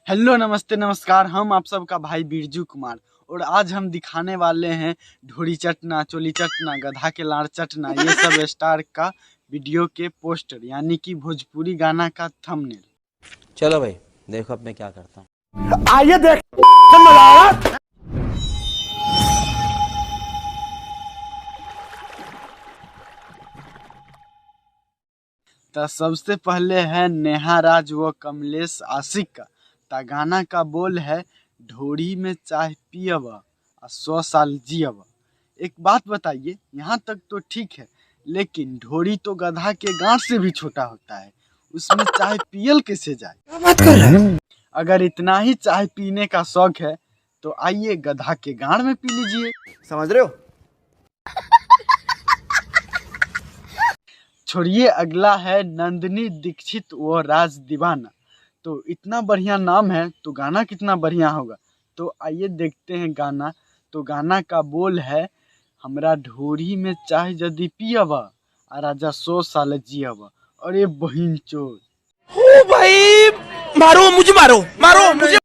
Hello नमस्ते नमस्कार। हम आप सबका भाई बिरजू कुमार और आज हम दिखाने वाले हैं ढोरी चटना, चोली चटना, गधा के लाड़ चटना, ये सब स्टार का वीडियो के पोस्टर यानी कि भोजपुरी गाना का थंबनेल। चलो भाई देखो अब मैं क्या करता हूँ। आइए देख तो सबसे पहले है नेहा राज व कमलेश आशिक का। गाना का बोल है ढोरी में चाय पियब आ 100 साल जियब। एक बात बताइए, यहाँ तक तो ठीक है, लेकिन ढोरी तो गधा के गांठ से भी छोटा होता है, उसमें चाय पियल कैसे जाए? बात कर रहे हैं। अगर इतना ही चाय पीने का शौक है तो आइए गधा के गांड में पी लीजिए। समझ रहे हो? छोड़िए, अगला है नंदिनी दीक्षित व राज दीवाना। तो इतना बढ़िया नाम है तो गाना कितना बढ़िया होगा। तो आइए देखते हैं गाना। तो गाना का बोल है हमरा ढोरी में चाय यदि पियब आ राजा 100 साल जियब। अरे बहिन चोर, ओ भाई मारो मुझे।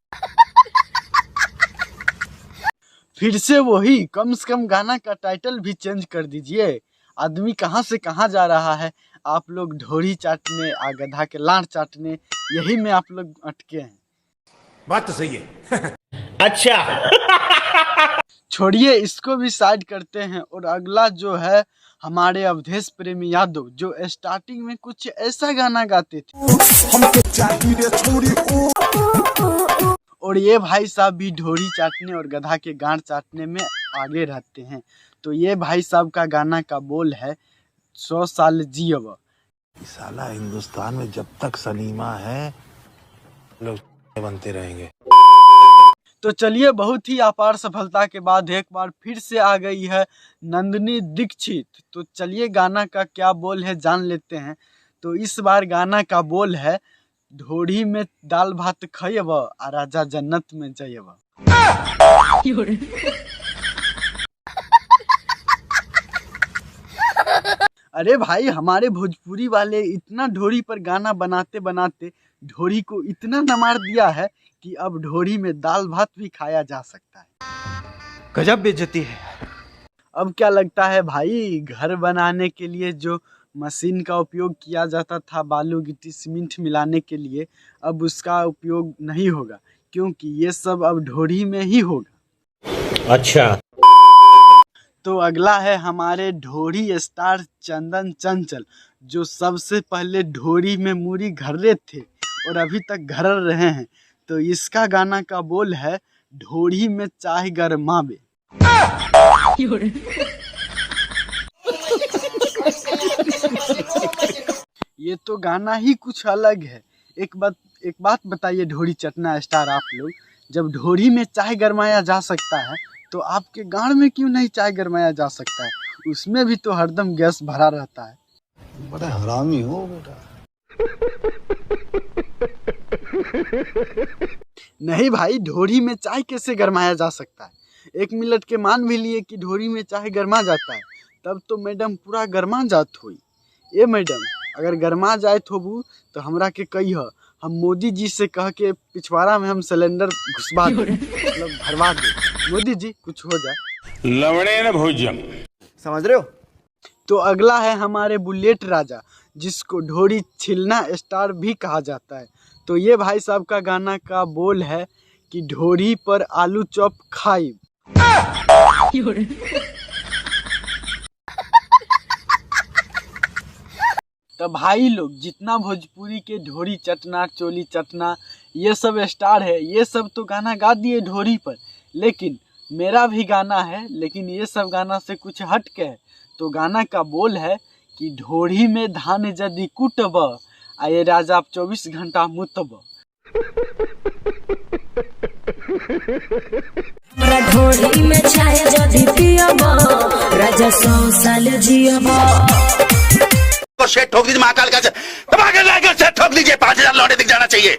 फिर से वही, कम से कम गाना का टाइटल भी चेंज कर दीजिए। आदमी कहाँ से कहाँ जा रहा है, आप लोग ढोरी चाटने आ गधा के लाड़ चाटने, यही में आप लोग अटके हैं। बात तो सही है। अच्छा छोड़िए, इसको भी साइड करते हैं। और अगला जो है हमारे अवधेश प्रेमी यादव, जो स्टार्टिंग में कुछ ऐसा गाना गाते थे। और ये भाई साहब भी ढोरी चाटने और गधा के गांड चाटने में आगे रहते हैं। तो ये भाई साहब का गाना का बोल है 100 साल जियब। साला हिंदुस्तान में जब तक सलीमा है लोग बनते रहेंगे। तो चलिए, बहुत ही अपार सफलता के बाद एक बार फिर से आ गई है नंदिनी दीक्षित। तो चलिए गाना का क्या बोल है जान लेते हैं। तो इस बार गाना का बोल है ढोरी में दाल भात खयब आ राजा जन्नत में जयब। अरे भाई, हमारे भोजपुरी वाले इतना ढोरी पर गाना बनाते बनाते ढोरी को इतना न मार दिया है कि अब ढोरी में दाल भात भी खाया जा सकता है। गजब बेइज्जती है। अब क्या लगता है भाई, घर बनाने के लिए जो मशीन का उपयोग किया जाता था बालू गिट्टी सीमेंट मिलाने के लिए, अब उसका उपयोग नहीं होगा, क्योंकि ये सब अब ढोरी में ही होगा। अच्छा। तो अगला है हमारे ढोरी स्टार चंदन चंचल, जो सबसे पहले ढोरी में मूरी घर्रे थे और अभी तक घर्र रहे हैं। तो इसका गाना का बोल है ढोरी में चाय गरमावे। ये तो गाना ही कुछ अलग है। एक बात बताइए ढोरी चटना स्टार आप लोग, जब ढोरी में चाय गरमाया जा सकता है तो आपके गांड में क्यों नहीं चाय गरमाया जा सकता है? उसमें भी तो हरदम गैस भरा रहता है। बड़ा हरामी हो बेटा। नहीं भाई, ढोरी में चाय कैसे गरमाया जा सकता है? 1 मिनट के मान भी लिए कि ढोरी में चाय गरमा जाता है, तब तो मैडम पूरा गरमा जात हुई। ए मैडम, अगर गरमा जाए थोबू तो हमरा के कहिए, हम मोदी जी से कह के पिछवाड़ा में हम सिलेंडर घुसवा दें, मतलब भरवा दें। मोदी जी कुछ हो जाए। लवड़े न भोजन। समझ रहे हो? तो अगला है हमारे बुलेट राजा, जिसको ढोरी छिलना स्टार भी कहा जाता है। तो ये भाई साहब का गाना का बोल है कि ढोरी पर आलू चॉप खाई। तो भाई लोग, जितना भोजपुरी के ढोरी चटना, चोली चटना, ये सब स्टार है, ये सब तो गाना गा दिए ढोरी पर, लेकिन मेरा भी गाना है, लेकिन ये सब गाना से कुछ हट के है। तो गाना का बोल है कि ढोरी में धान यदि कुटब आये राजा 24 घंटा मुतब। ढोरी में चाय यदि पियब राजा 100 साल जियब। सेट ठोक दीजिए, महाकाल का सेट ठोक दीजिए, 5000 लौटे दिख जाना चाहिए।